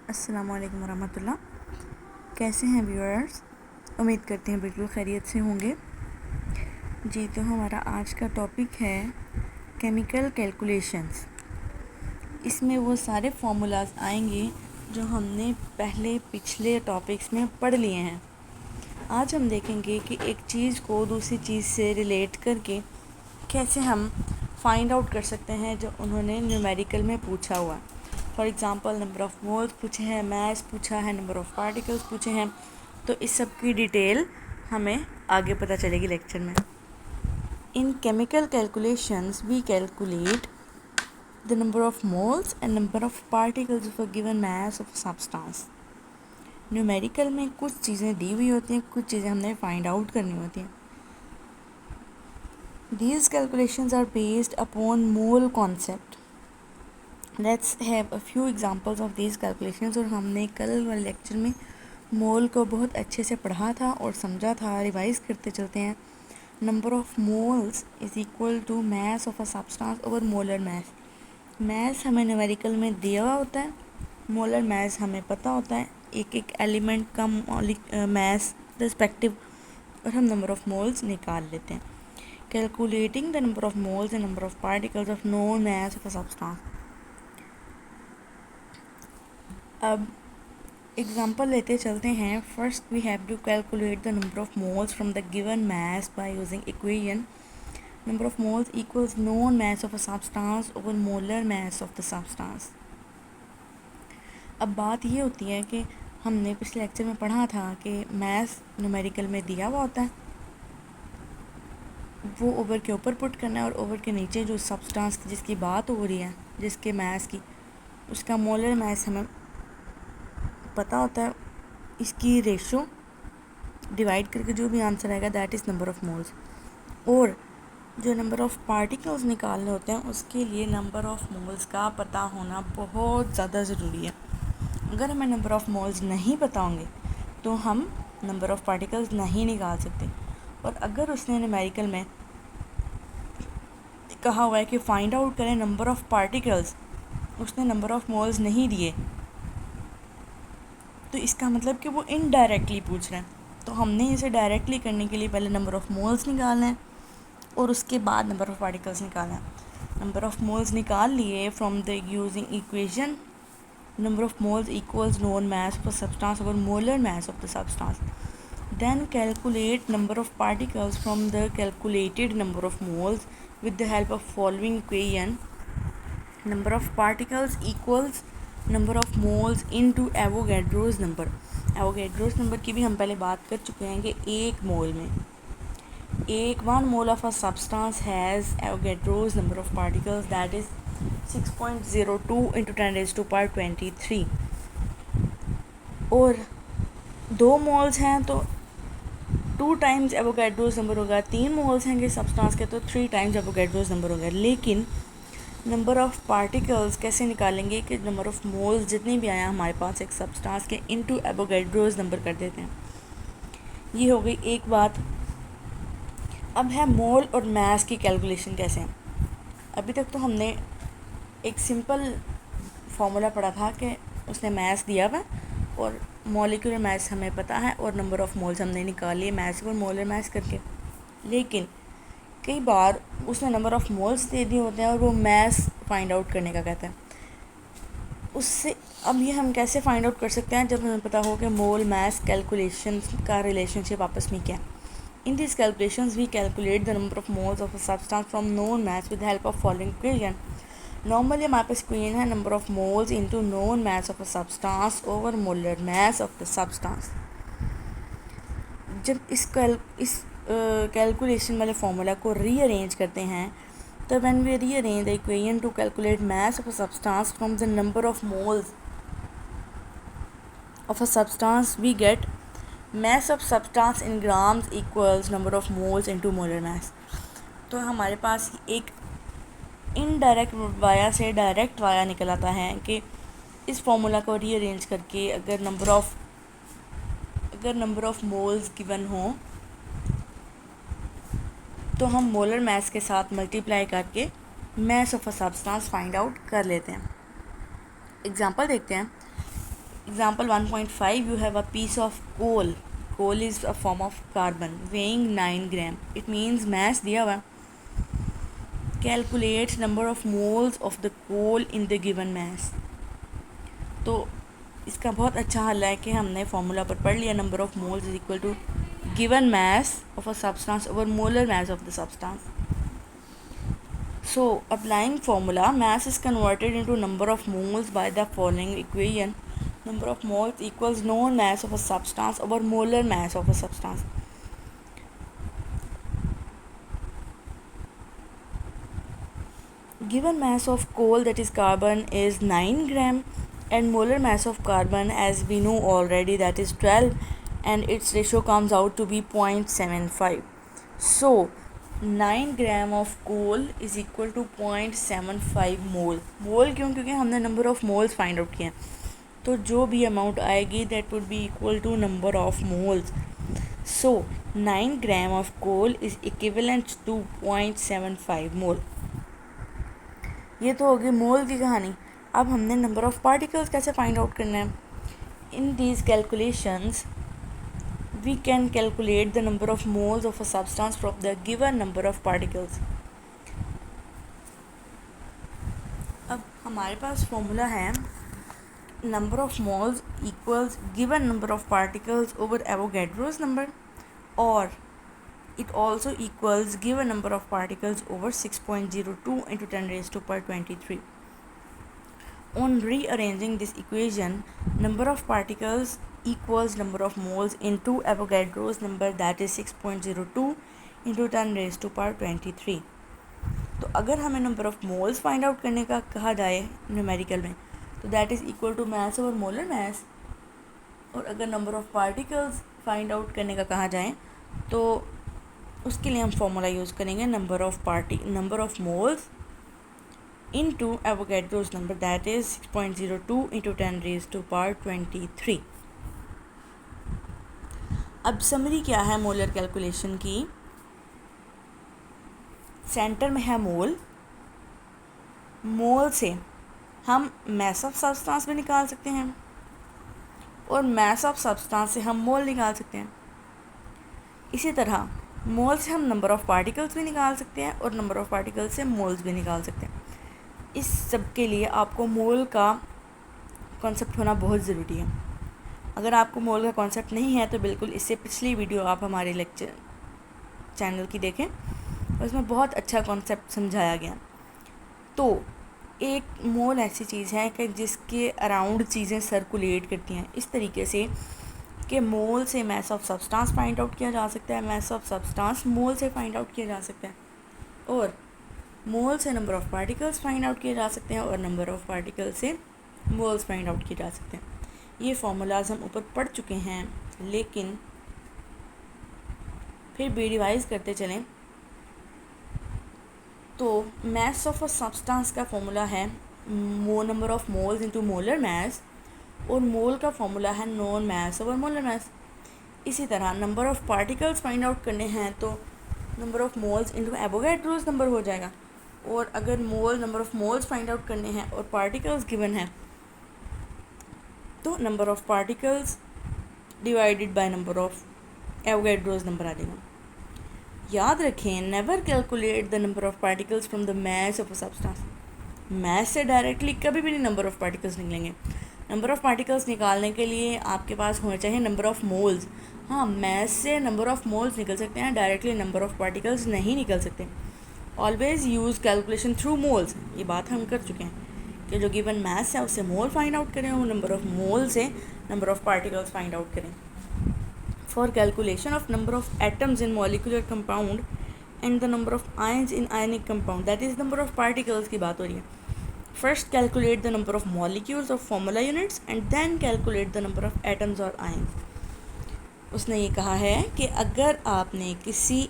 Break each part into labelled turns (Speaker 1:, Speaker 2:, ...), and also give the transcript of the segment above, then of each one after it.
Speaker 1: अस्सलाम वालेकुम वरहमतुल्लाह। कैसे हैं व्यूअर्स? उम्मीद करते हैं बिल्कुल खैरियत से होंगे। जी, तो हमारा आज का टॉपिक है केमिकल कैलकुलेशंस। इसमें वो सारे फार्मूलाज आएंगे जो हमने पहले पिछले टॉपिक्स में पढ़ लिए हैं। आज हम देखेंगे कि एक चीज़ को दूसरी चीज़ से रिलेट करके कैसे हम फाइंड आउट कर सकते हैं जो उन्होंने न्यूमेरिकल में पूछा हुआ। For example number of moles पूछे हैं, मास पूछा है, नंबर ऑफ़ पार्टिकल्स पूछे हैं। तो इस सब की डिटेल हमें आगे पता चलेगी लेक्चर में। In chemical calculations we calculate the number of moles and number of particles of a given mass of substance. Numerical में कुछ चीज़ें दी हुई होती हैं, कुछ चीज़ें हमने फाइंड आउट करनी होती हैं। These calculations are based upon mole concept. Let's have a few examples of these calculations। और हमने कल वाले लेक्चर में मोल को बहुत अच्छे से पढ़ा था और समझा था। रिवाइज करते चलते हैं। Number of moles is equal to mass of a substance over molar mass. Mass हमें न्यूमेरिकल में दिया हुआ होता है, मोलर मास हमें पता होता है, एक एक एलिमेंट का मास रिस्पेक्टिव, और हम नंबर ऑफ़ मोल्स निकाल लेते हैं। Calculating the number of moles and number of particles of known mass of a substance। अब एग्जांपल लेते चलते हैं। First we have to calculate the number of moles from the given mass by using equation number of moles equals known mass of a substance over molar mass of the substance. अब बात ये होती है कि हमने पिछले lecture में पढ़ा था कि मास न्यूमेरिकल में दिया हुआ होता है, वो ओवर के ऊपर पुट करना है, और ओवर के नीचे जो सब्सटेंस जिसकी बात हो रही है, जिसके मास की, उसका मोलर मास हमें पता होता है। इसकी रेशो डिवाइड करके जो भी आंसर आएगा that is number of moles. और जो नंबर ऑफ़ पार्टिकल्स निकालने होते हैं उसके लिए नंबर ऑफ़ मोल्स का पता होना बहुत ज़्यादा ज़रूरी है। अगर हमें नंबर ऑफ़ मोल्स नहीं पता होंगे तो हम नंबर ऑफ़ पार्टिकल्स नहीं निकाल सकते। और अगर उसने न्यूमेरिकल में कहा हुआ है कि फाइंड आउट करें नंबर ऑफ़ पार्टिकल्स, उसने नंबर ऑफ़ मोल्स नहीं दिए, तो इसका मतलब कि वो इनडायरेक्टली पूछ रहे हैं। तो हमने इसे डायरेक्टली करने के लिए पहले नंबर ऑफ़ मोल्स निकालना है और उसके बाद नंबर ऑफ़ पार्टिकल्स निकालना है। नंबर ऑफ़ मोल्स निकाल लिए from the using equation number of moles equals known mass of the substance over molar mass of the substance. Then calculate number of particles from the calculated number of moles with the help of following equation. Number of particles equals number of moles into Avogadro's number। Avogadro's number की भी हम पहले बात कर चुके हैं कि एक मोल में one mole of a substance has Avogadro's number of particles that is 6.02 into 10 raised to power 23। और 2 मोल्स हैं तो 2 टाइम्स एवोगैड्रोस नंबर होगा। 3 मोल्स हैं कि सब्सटेंस के तो 3 टाइम्स एवोगैड्रोस नंबर होगा। लेकिन नंबर ऑफ़ पार्टिकल्स कैसे निकालेंगे कि नंबर ऑफ़ मोल्स जितने भी आया हमारे पास एक सब्सटेंस के इनटू एवोगैड्रोस नंबर कर देते हैं। ये हो गई एक बात। अब है मोल और मास की कैलकुलेशन कैसे है। अभी तक तो हमने एक सिंपल फार्मूला पढ़ा था कि उसने मास दिया हुआ और मॉलिक्यूलर मास हमें पता है और नंबर ऑफ़ मोल्स हमने निकाल लिए मास और मोलर मास करके। लेकिन कई बार उसने नंबर ऑफ़ मोल्स दे दिए होते हैं और वो मास फाइंड आउट करने का कहता है। उससे अब ये हम कैसे फाइंड आउट कर सकते हैं जब हमें पता हो कि मोल मास कैलकुलेशन का रिलेशनशिप आपस में क्या है। In this calculations we calculate the number of moles of a substance from known mass with help of following equation. Normally हमारे पास इक्वेशन है number of moles into known mass of a substance over molar mass of the substance. जब इस calculation वाले formula को rearrange करते हैं तो when we rearrange the equation to calculate mass of a substance from the number of moles of a substance we get mass of substance in grams equals number of moles into molar mass. तो हमारे पास एक indirect via से direct via निकल आता है कि इस फार्मूला को रीअरेंज करके अगर नंबर ऑफ़ मोल्स गिवन हो तो हम मोलर मास के साथ मल्टीप्लाई करके मास of a substance find out कर लेते हैं। एग्जांपल देखते हैं। Example 1.5, you have a piece of coal. Coal is a form of carbon weighing 9 gram. It means mass दिया हुआ. Calculate number of moles of the coal in the given mass. तो इसका बहुत अच्छा हल है कि हमने फॉर्मूला पर पढ़ लिया. Number of moles is equal to given mass of a substance over molar mass of the substance. So applying formula, mass is converted into number of moles by the following equation. Number of moles equals known mass of a substance over molar mass of a substance. Given mass of coal, that is carbon, is 9 gram, and molar mass of carbon, as we know already, that is 12, and its ratio comes out to be 0.75. So 9 gram of coal is equal to 0.75 mole. Mole क्यों? क्योंकि हमने number of moles find out किए हैं. तो जो भी amount आएगी that would be equal to number of moles. So 9 gram of coal is equivalent to 0.75 mole. ये तो होगी मोल की कहानी. अब हमने नंबर ऑफ पार्टिकल्स कैसे फाइंड आउट करना है. In these calculations we can calculate the number of moles of a substance from the given number of particles. अब हमारे पास फॉर्मूला है number of moles equals given number of particles over Avogadro's number, or it also equals given number of particles over 6.02 into 10 raised to power 23. On rearranging this equation, number of particles equals number of moles into Avogadro's number, that is 6.02 into 10 raised to power 23. तो अगर हमें number of moles find out करने का कहा जाए numerical में, तो that is equal to mass over molar mass. और अगर number of particles find out करने का कहा जाए तो उसके लिए हम फॉर्मूला यूज़ करेंगे number of moles into Avogadro's number, that is 6.02 into 10 raised to power 23. अब समरी क्या है मोलर कैलकुलेशन की. सेंटर में है मोल. मोल से हम मैस ऑफ सब्सटेंस भी निकाल सकते हैं और मैस ऑफ सब्सटेंस से हम मोल निकाल सकते हैं. इसी तरह मोल से हम नंबर ऑफ पार्टिकल्स भी निकाल सकते हैं और नंबर ऑफ पार्टिकल्स से मोल्स भी निकाल सकते हैं. इस सब के लिए आपको मोल का कॉन्सेप्ट होना बहुत ज़रूरी है. अगर आपको मोल का कॉन्सेप्ट नहीं है तो बिल्कुल इससे पिछली वीडियो आप हमारे लेक्चर चैनल की देखें, उसमें बहुत अच्छा कॉन्सेप्ट समझाया गया. तो एक मोल ऐसी चीज़ है कि जिसके अराउंड चीज़ें सर्कुलेट करती हैं, इस तरीके से कि मोल से mass of substance find out किया जा सकता है, मैस ऑफ सब्सटेंस मोल से फाइंड आउट किया जा सकता है, और मोल से number of particles find out किए जा सकते हैं और नंबर ऑफ़ पार्टिकल से मोल्स फाइंड आउट किए जा सकते हैं. ये फार्मूलाज हम ऊपर पढ़ चुके हैं, लेकिन फिर भी रिवाइज करते चलें. तो मैस ऑफ अ सब्सटेंस का फॉर्मूला है number of moles into molar mass, और मोल का फॉर्मूला है known mass over molar mass. इसी तरह number of particles find out करने हैं तो number of moles into Avogadro's number हो जाएगा. और अगर number of moles find out करने हैं और पार्टिकल्स गिवन है तो number of particles divided by number of Avogadro's number आ जाएगा. याद रखें, never calculate the number of particles from the mass of a substance. Mass से डायरेक्टली कभी भी नहीं नंबर ऑफ़ पार्टिकल्स निकलेंगे. नंबर ऑफ़ पार्टिकल्स निकालने के लिए आपके पास होना चाहिए नंबर ऑफ़ मोल्स. हाँ, मैस से नंबर ऑफ़ मोल्स निकल सकते हैं, डायरेक्टली नंबर ऑफ़ पार्टिकल्स नहीं निकल सकते. Always use calculation through moles. ये बात हम कर चुके हैं कि जो गिवन मैस है उससे मोल फाइंड आउट करें और नंबर ऑफ़ मोल से number of particles find out करें. For calculation of number of atoms in molecular compound and the number of ions in ionic compound, that is number of particles की बात हो रही है. First calculate the number of molecules of formula units and then calculate the number of atoms और ions. उसने ये कहा है कि अगर आपने किसी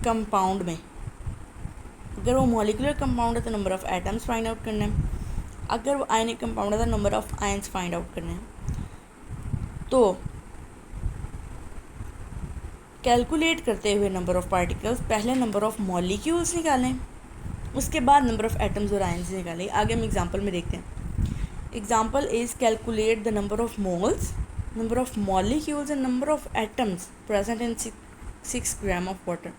Speaker 1: कंपाउंड में, अगर वो मॉलिक्यूलर कंपाउंड है तो number of atoms find out करना है, अगर वो आयनिक कंपाउंड है तो number of ions find out करना है. तो कैलकुलेट करते हुए नंबर ऑफ़ पार्टिकल्स पहले नंबर ऑफ़ मॉलिक्यूल्स निकालें, उसके बाद नंबर ऑफ़ एटम्स और आयंस निकालें. आगे हम एग्जांपल में देखते हैं. Example is calculate the number of moles, number of molecules and number of atoms present in 6 gram of water.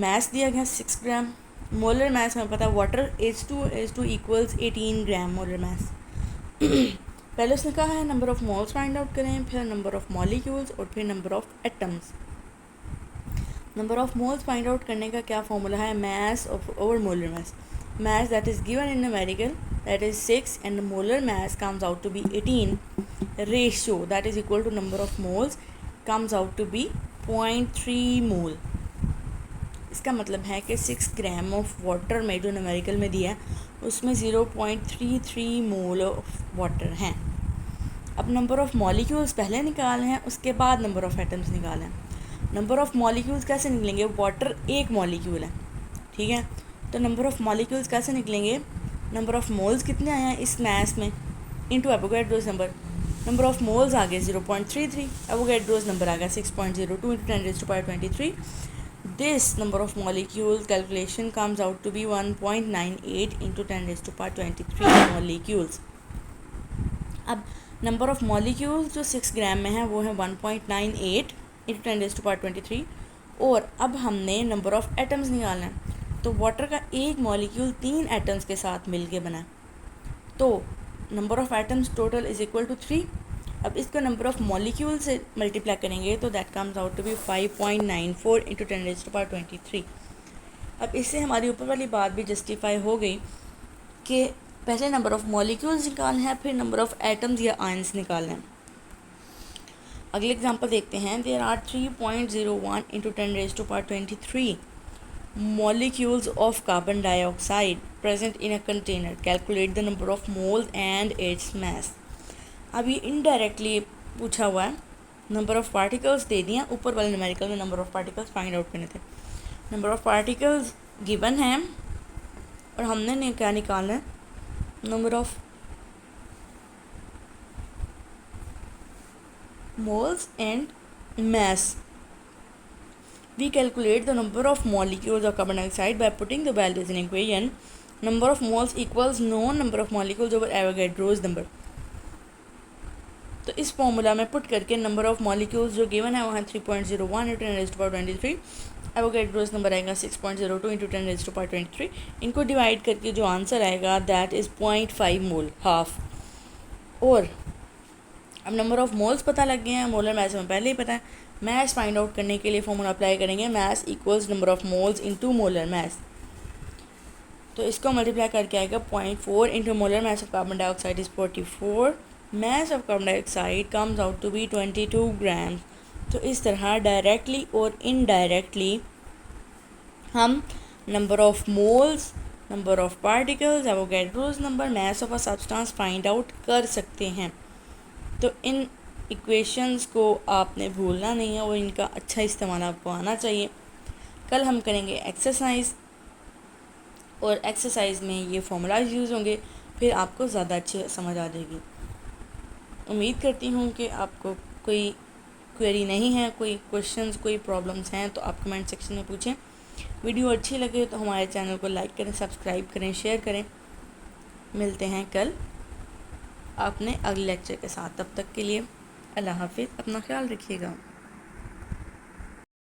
Speaker 1: Mass दिया गया 6 ग्राम, मोलर मास हमें पता है वाटर H2 इक्वल्स 18 ग्राम मोलर मास. पहले उसने कहा है number of moles find out करें, फिर नंबर ऑफ मॉलिक्यूल्स और फिर number of atoms. Number of moles find out करने का क्या फॉर्मूला है, मास over molar mass. Mass that is given in numerical, that is 6, and the molar mass comes out to be 18. Ratio that is equal to number of moles comes out to be 0.3 mole. इसका मतलब है कि 6 gram of water में जो numerical में दिया है उसमें 0.33 मोल ऑफ वाटर हैं. अब नंबर ऑफ मॉलिक्यूल्स पहले निकाले हैं, उसके बाद नंबर ऑफ एटम्स निकाले हैं. नंबर ऑफ मॉलिक्यूल्स कैसे निकलेंगे, वाटर एक मॉलिक्यूल है, ठीक है. तो नंबर ऑफ़ मॉलिक्यूल्स कैसे निकलेंगे, नंबर ऑफ़ मोल्स कितने आए हैं इस मैस में into Avogadro's number. Number of moles आ गए 0.33, एवोगैड्रोस नंबर आ गया 6.02 into 10⁻23. This number of molecules calculation comes out to be 1.98 into 10⁻23 molecules. अब नंबर ऑफ़ मॉलिक्यूल्स जो 6 ग्राम में है वो है 1.98 इंटू 10⁻23. और अब हमने नंबर ऑफ़ एटम्स निकालना है. तो वाटर का एक मॉलिक्यूल 3 एटम्स के साथ मिलके बना, तो number of atoms total is equal to 3. अब इसको नंबर ऑफ़ मॉलिक्यूल से मल्टीप्लाई करेंगे तो that comes out to be 5.94 into 10⁻23. अब इससे हमारी ऊपर वाली बात भी जस्टिफाई हो गई कि पहले नंबर ऑफ़ मॉलिक्यूल्स निकालना है, फिर नंबर ऑफ़ एटम्स या आयंस निकालना है. अगले एग्जांपल देखते हैं. There are 3.01 into 10⁻23 molecules of carbon dioxide present in a container. Calculate the number of moles and its mass. अब ये इनडायरेक्टली पूछा हुआ है. नंबर ऑफ़ पार्टिकल्स दे दिए, ऊपर वाले न्यूमेरिकल में number of particles find out करने थे. नंबर ऑफ़ पार्टिकल्स गिवन है और हमने क्या निकालना है, number of moles and mass. We calculate the number of molecules of carbon dioxide by putting the values in equation. Number of moles equals known number of molecules over Avogadro's number. तो इस formula में put करके number of molecules जो given है वो है 3.01 into 10⁻23. Avogadro's number आएगा 6.02 into 10⁻23. इनको डिवाइड करके जो आंसर आएगा दैट इज़ 0.5 मोल, हाफ. और अब नंबर ऑफ़ मोल्स पता लग गए हैं, मोलर मास में पहले ही पता है. मास फाइंड आउट करने के लिए फॉर्मूला अप्लाई करेंगे, mass equals number of moles into molar mass. तो इसको मल्टीप्लाई करके आएगा 0.4 into molar mass of carbon dioxide is 44. Mass of carbon dioxide comes out to be 22 grams. तो इस तरह डायरेक्टली और इनडायरेक्टली हम number of moles, number of particles, Avogadro's number, mass of a substance find out कर सकते हैं. तो इन equations को आपने भूलना नहीं है और इनका अच्छा इस्तेमाल आपको आना चाहिए. कल हम करेंगे एक्सरसाइज और एक्सरसाइज में ये फॉर्मूलाज यूज़ होंगे, फिर आपको ज़्यादा अच्छे समझ आ जाएगी. उम्मीद करती हूँ कि आपको कोई क्वेरी नहीं है, कोई क्वेश्चंस, कोई प्रॉब्लम्स हैं तो आप कमेंट सेक्शन में पूछें. वीडियो अच्छी लगे तो हमारे चैनल को लाइक करें, सब्सक्राइब करें, शेयर करें. मिलते हैं कल अपने अगले लेक्चर के साथ. तब तक के लिए अल्लाह हाफिज़. अपना ख्याल रखिएगा.